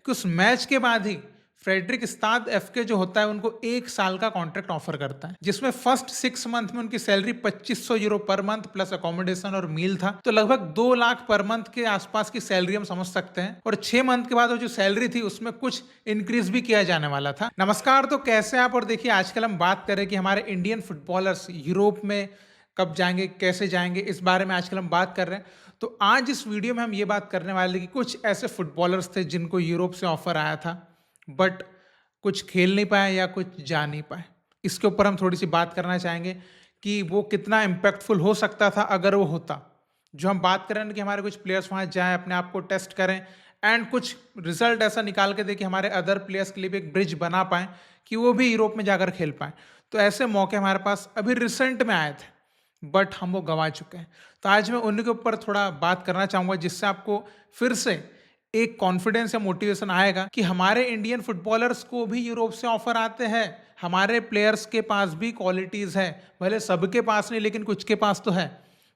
कि उस मैच के बाद ही फ्रेडरिक स्टाद एफके जो होता है उनको 1 साल का कॉन्ट्रैक्ट ऑफर करता है, जिसमें फर्स्ट 6 मंथ में उनकी salary 2500 euro per month plus accommodation और मील था। तो लगभग 2 लाख पर मंथ के आसपास की सैलरी हम समझ सकते हैं। और 6 मंथ के बाद वो जो सैलरी थी उसमें कुछ इंक्रीज भी किया जाने वाला था। नमस्कार, तो कैसे आप? और देखिए, आजकल हम बात करें कि हमारे इंडियन फुटबॉलर्स यूरोप में कब जाएंगे, कैसे जाएंगे, इस बारे में आजकल हम बात कर रहे हैं। तो आज इस वीडियो में हम ये बात करने वाले कि कुछ ऐसे फुटबॉलर्स थे जिनको यूरोप से ऑफर आया था बट कुछ खेल नहीं पाए या कुछ जा नहीं पाए। इसके ऊपर हम थोड़ी सी बात करना चाहेंगे कि वो कितना इम्पैक्टफुल हो सकता था अगर वो होता। जो हम बात करें कि हमारे कुछ प्लेयर्स वहाँ जाएं, अपने आप को टेस्ट करें एंड कुछ रिजल्ट ऐसा निकाल के दें कि हमारे अदर प्लेयर्स के लिए भी एक ब्रिज बना पाएं कि वो भी यूरोप में जाकर खेल पाएं। तो ऐसे मौके हमारे पास अभी रिसेंट में आए थे बट हम वो गंवा चुके हैं। तो आज मैं उन्हीं के ऊपर थोड़ा बात करना चाहूँगा जिससे आपको फिर से एक कॉन्फिडेंस या मोटिवेशन आएगा कि हमारे इंडियन फुटबॉलर्स को भी यूरोप से ऑफर आते हैं, हमारे प्लेयर्स के पास भी क्वालिटीज़ है, भले सबके पास नहीं लेकिन कुछ के पास तो है।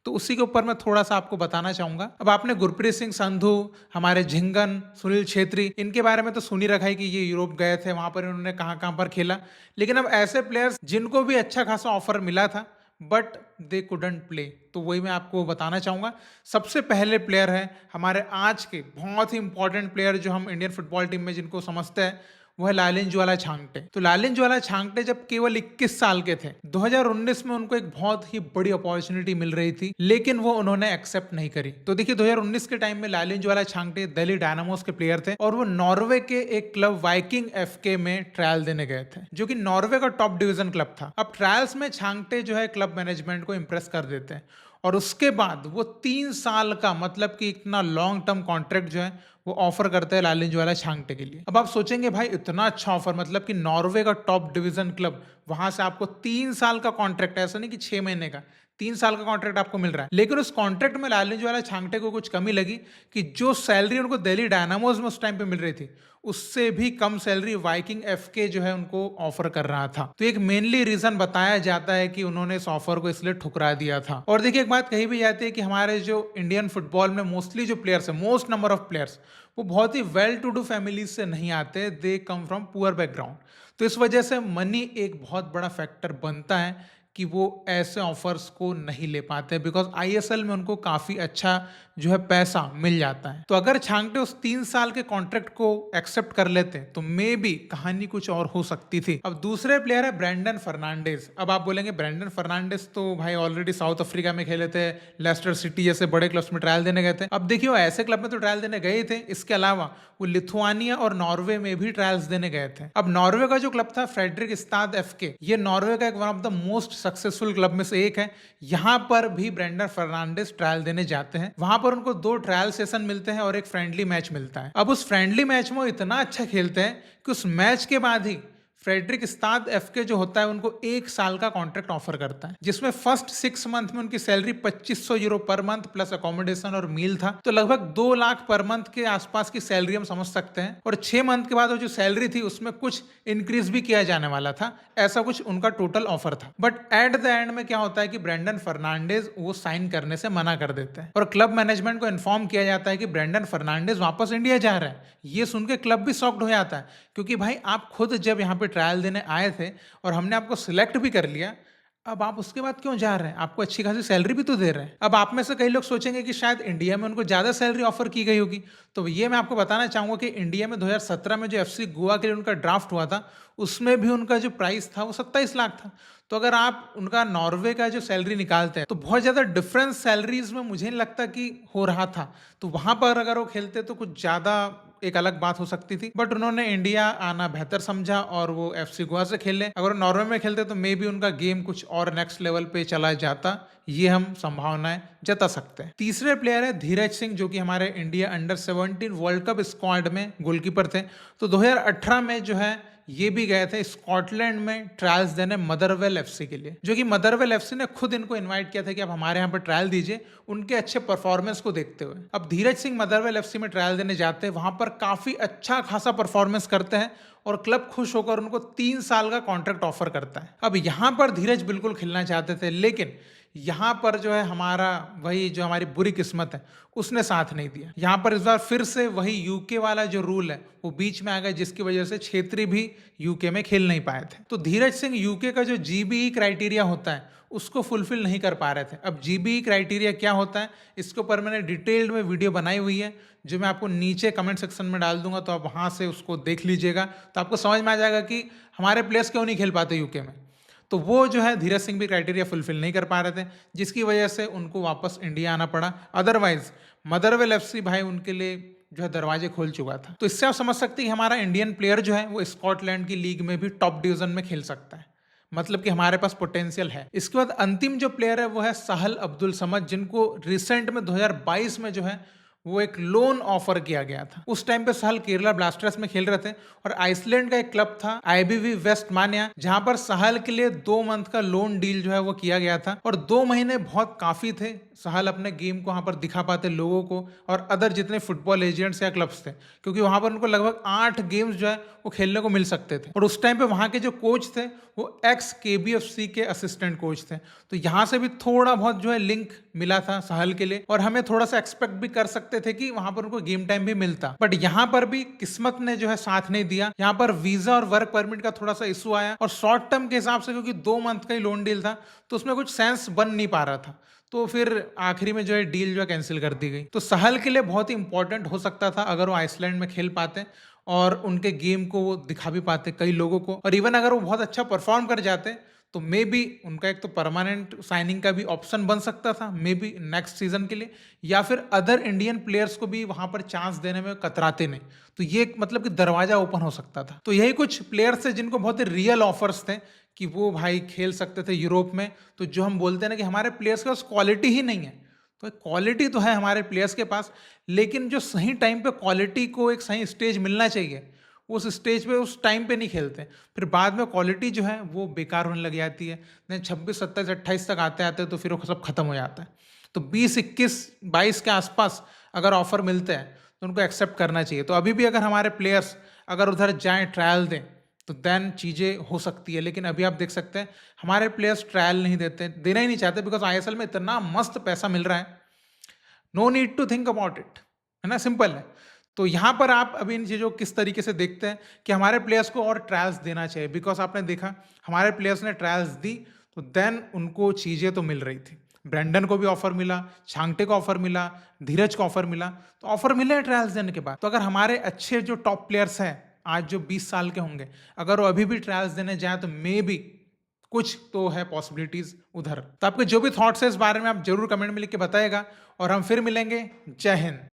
तो उसी के ऊपर मैं थोड़ा सा आपको बताना चाहूँगा। अब आपने गुरप्रीत सिंह संधू, हमारे झिंगन, सुनील छेत्री, इनके बारे में तो सुन ही रखा है कि ये यूरोप गए थे, वहाँ पर इन्होंने कहाँ कहाँ पर खेला। लेकिन अब ऐसे प्लेयर्स जिनको भी अच्छा खासा ऑफर मिला था बट दे कुडंट प्ले, तो वही मैं आपको बताना चाहूँगा। सबसे पहले प्लेयर है हमारे आज के बहुत ही इंपॉर्टेंट प्लेयर जो हम इंडियन फुटबॉल टीम में जिनको समझते हैं, वो है लालिन ज्वाला छांगटे। तो लालिन ज्वाला छांगटे जब केवल 21 साल के थे, 2019 में उनको एक बहुत ही बड़ी अपॉर्चुनिटी मिल रही थी लेकिन वो उन्होंने एक्सेप्ट नहीं करी। तो देखिए, 2019 के टाइम में लालिन ज्वाला छांगटे दिल्ली डायनामोस के प्लेयर थे और वो नॉर्वे के एक क्लब वाइकिंग एफके में ट्रायल देने गए थे, जो कि नॉर्वे का टॉप डिवीजन क्लब था। अब ट्रायल्स में छांगटे जो है क्लब मैनेजमेंट को इंप्रेस कर देते हैं और उसके बाद वो 3 साल का, मतलब कि इतना लॉन्ग टर्म कॉन्ट्रैक्ट जो है वो ऑफर करते हैं लालिन ज्वाला छांगटे के लिए। अब आप सोचेंगे भाई इतना अच्छा ऑफर, मतलब कि नॉर्वे का टॉप डिवीजन क्लब, वहां से आपको 3 साल का कॉन्ट्रैक्ट, ऐसा नहीं कि 6 महीने का, 3 साल का कॉन्ट्रैक्ट आपको मिल रहा है। लेकिन उस कॉन्ट्रैक्ट में लालिन ज्वाला छांगटे को कुछ कमी लगी कि जो सैलरी उनको दिल्ली डायनामोज में उस टाइम पे मिल रही थी उससे भी कम सैलरी वाइकिंग एफके जो है उनको ऑफर कर रहा था। तो एक मेनली रीजन बताया जाता है कि उन्होंने इस ऑफर को इसलिए ठुकरा दिया था। और देखिए, एक बात कही भी जाती है कि हमारे जो इंडियन फुटबॉल में मोस्टली जो प्लेयर्स है, मोस्ट नंबर ऑफ प्लेयर्स, वो बहुत ही वेल टू डू फैमिलीज से नहीं आते, दे कम फ्रॉम पुअर बैकग्राउंड। तो इस वजह से मनी एक बहुत बड़ा फैक्टर बनता है कि वो ऐसे ऑफर्स को नहीं ले पाते, बिकॉज आईएसएल में उनको काफी अच्छा जो है पैसा मिल जाता है। तो अगर छांगटे उस 3 साल के कॉन्ट्रैक्ट को एक्सेप्ट कर लेते तो मे बी कहानी कुछ और हो सकती थी। अब दूसरे प्लेयर है ब्रेंडन फर्नांडिस। अब आप बोलेंगे ब्रेंडन फर्नांडिस तो भाई ऑलरेडी साउथ अफ्रीका में खेले थे, लेस्टर सिटी जैसे बड़े क्लब्स में ट्रायल देने गए थे। अब देखिए, वो ऐसे क्लब में तो ट्रायल देने गए थे, इसके अलावा वो लिथुआनिया और नॉर्वे में भी ट्रायल्स देने गए थे। अब नॉर्वे का जो क्लब था फ्रेडरिक स्टाद एफके, ये नॉर्वे का एक one of the most successful club में से एक है। यहाँ पर भी ब्रेंडन फर्नांडिस ट्रायल देने जाते हैं। वहां पर उनको 2 ट्रायल सेशन मिलते हैं और एक फ्रेंडली मैच मिलता है। अब उस फ्रेंडली मैच में वो इतना अच्छा खेलते हैं कि उस मैच के बाद ही फ्रेडरिक स्टाद एफके जो होता है उनको 1 साल का कॉन्ट्रैक्ट ऑफर करता है, जिसमें फर्स्ट 6 मंथ में उनकी salary 2500 euro per month plus accommodation और मील था। तो लगभग 2 लाख पर मंथ के आसपास की सैलरी हम समझ सकते हैं। और 6 मंथ के बाद वो जो सैलरी थी उसमें कुछ इंक्रीज भी किया जाने वाला था, ऐसा कुछ उनका टोटल ऑफर था। बट एट द एंड में क्या होता है कि ब्रेंडन फर्नांडिस वो साइन करने से मना कर देते हैं और क्लब मैनेजमेंट को इन्फॉर्म किया जाता है कि ब्रेंडन फर्नांडिस वापस इंडिया जा रहा है। ये सुन के क्लब भी शॉक्ड हो जाता है, क्योंकि भाई आप खुद जब यहाँ पे ट्रायल देने आए थे और हमने आपको सिलेक्ट भी कर लिया, अब आप उसके बाद क्यों जा रहे हैं? आपको अच्छी खासी सैलरी भी तो दे रहे हैं। अब आप में से कई लोग सोचेंगे कि शायद इंडिया में उनको ज्यादा सैलरी ऑफर की गई होगी। तो ये मैं आपको बताना चाहूंगा कि इंडिया में 2017 में जो एफसी गोवा के लिए उनका ड्राफ्ट हुआ था उसमें भी उनका जो प्राइस था वो 27 लाख था। तो अगर आप उनका नॉर्वे का जो सैलरी निकालते हैं तो बहुत ज्यादा डिफरेंस सैलरीज में मुझे नहीं लगता कि हो रहा था। तो वहां पर अगर वो खेलते तो कुछ ज्यादा एक अलग बात हो सकती थी, बट उन्होंने इंडिया आना बेहतर समझा और वो एफसी गोवा से खेले। अगर नॉर्वे में खेलते तो मे बी उनका गेम कुछ और नेक्स्ट लेवल पे चला जाता, ये हम संभावनाएं जता सकते हैं। तीसरे प्लेयर है धीरज सिंह, जो कि हमारे India under 17 world cup squad में गोलकीपर थे। तो 2018 में जो है ये भी गए थे स्कॉटलैंड में ट्रायल्स देने मदरवेल एफसी के लिए, जो कि मदरवेल एफसी ने खुद इनको इनवाइट किया था कि आप हमारे यहाँ पर ट्रायल दीजिए, उनके अच्छे परफॉर्मेंस को देखते हुए। अब धीरज सिंह मदरवेल एफसी में ट्रायल देने जाते हैं, वहां पर काफी अच्छा खासा परफॉर्मेंस करते हैं और क्लब खुश होकर उनको 3 साल का कॉन्ट्रैक्ट ऑफर करता है। अब यहां पर धीरज बिल्कुल खेलना चाहते थे, लेकिन यहाँ पर जो है हमारा वही जो हमारी बुरी किस्मत है उसने साथ नहीं दिया। यहाँ पर इस बार फिर से वही यूके वाला जो रूल है वो बीच में आ गया, जिसकी वजह से छेत्री भी यूके में खेल नहीं पाए थे। तो धीरज सिंह यूके का जो जीबीई क्राइटेरिया होता है उसको फुलफिल नहीं कर पा रहे थे। अब जीबीई क्राइटेरिया क्या होता है इसके ऊपर मैंने डिटेल्ड में वीडियो बनाई हुई है, जो मैं आपको नीचे कमेंट सेक्शन में डाल दूंगा, तो आप वहाँ से उसको देख लीजिएगा, तो आपको समझ में आ जाएगा कि हमारे प्लेयर्स क्यों नहीं खेल पाते यूके में। तो वो जो है धीरज सिंह भी क्राइटेरिया फुलफिल नहीं कर पा रहे थे, जिसकी वजह से उनको वापस इंडिया आना पड़ा। अदरवाइज मदरवेल एफसी भाई उनके लिए जो है दरवाजे खोल चुका था। तो इससे आप समझ सकते हैं कि हमारा इंडियन प्लेयर जो है वो स्कॉटलैंड की लीग में भी टॉप डिवीजन में खेल सकता है, मतलब कि हमारे पास पोटेंशियल है। इसके बाद अंतिम जो प्लेयर है वो है साहल अब्दुल समद, जिनको रिसेंट में 2022 में जो है वो एक लोन ऑफर किया गया था। उस टाइम पे साहल केरला ब्लास्टर्स में खेल रहे थे और आइसलैंड का एक क्लब था आईबीवी वेस्ट मानिया, जहां पर साहल के लिए 2 मंथ का लोन डील जो है वो किया गया था। और 2 महीने बहुत काफी थे, साहल अपने गेम को वहां पर दिखा पाते लोगों को और अदर जितने फुटबॉल एजेंट्स या क्लब्स थे, क्योंकि वहां पर उनको लगभग 8 गेम्स जो है वो खेलने को मिल सकते थे। और उस टाइम पे वहां के जो कोच थे वो एक्स केबीएफसी के असिस्टेंट कोच थे। तो यहाँ से भी थोड़ा बहुत जो है लिंक मिला था साहल के लिए, और हमें थोड़ा सा एक्सपेक्ट भी कर सकते थे कि वहां पर उनको गेम टाइम भी मिलता। बट यहाँ पर भी किस्मत ने जो है साथ नहीं दिया। यहाँ पर वीजा और वर्क परमिट का थोड़ा सा इशू आया, और शॉर्ट टर्म के हिसाब से क्योंकि 2 मंथ का ही लोन डील था तो उसमें कुछ सेंस बन नहीं पा रहा था, तो फिर आखिरी में जो है डील जो है कैंसिल कर दी गई। तो साहल के लिए बहुत ही इंपॉर्टेंट हो सकता था अगर वो आइसलैंड में खेल पाते और उनके गेम को वो दिखा भी पाते कई लोगों को, और इवन अगर वो बहुत अच्छा परफॉर्म कर जाते तो मे बी उनका एक तो परमानेंट साइनिंग का भी ऑप्शन बन सकता था मे बी नेक्स्ट सीजन के लिए, या फिर अदर इंडियन प्लेयर्स को भी वहां पर चांस देने में कतराते नहीं, तो ये मतलब कि दरवाजा ओपन हो सकता था। तो यही कुछ प्लेयर्स थे जिनको बहुत ही रियल ऑफर्स थे कि वो भाई खेल सकते थे यूरोप में। तो जो हम बोलते हैं ना कि हमारे प्लेयर्स के पास क्वालिटी ही नहीं है, तो क्वालिटी तो है हमारे प्लेयर्स के पास, लेकिन जो सही टाइम पे क्वालिटी को एक सही स्टेज मिलना चाहिए उस स्टेज पे उस टाइम पे नहीं खेलते, फिर बाद में क्वालिटी जो है वो बेकार होने लग जाती है। नहीं 26, 27, 28 तक आते आते तो फिर वो सब खत्म हो जाता है। तो 20, 21, 22 के आसपास अगर ऑफर मिलते हैं तो उनको एक्सेप्ट करना चाहिए। तो अभी भी अगर हमारे प्लेयर्स अगर उधर जाएं ट्रायल दें तो देन चीज़ें हो सकती है, लेकिन अभी आप देख सकते हैं हमारे प्लेयर्स ट्रायल नहीं देते, देना ही नहीं चाहते, बिकॉज आईएसएल में इतना मस्त पैसा मिल रहा है, no need to think about it, है ना, सिंपल है। तो यहाँ पर आप अभी इन चीज़ों को किस तरीके से देखते हैं कि हमारे प्लेयर्स को और ट्रायल्स देना चाहिए, बिकॉज आपने देखा हमारे प्लेयर्स ने ट्रायल्स दी तो देन उनको चीज़ें तो मिल रही थी। ब्रेंडन को भी ऑफर मिला, छांगटे को ऑफर मिला, धीरज को ऑफर मिला, तो ऑफर मिले हैं ट्रायल्स देने के बाद। तो अगर हमारे अच्छे जो टॉप प्लेयर्स हैं आज जो 20 साल के होंगे, अगर वो अभी भी ट्रायल्स देने जाए तो मे बी कुछ तो है पॉसिबिलिटीज उधर। तो आपके जो भी थॉट्स है इस बारे में आप जरूर कमेंट में लिख के बताइएगा, और हम फिर मिलेंगे। जय हिंद।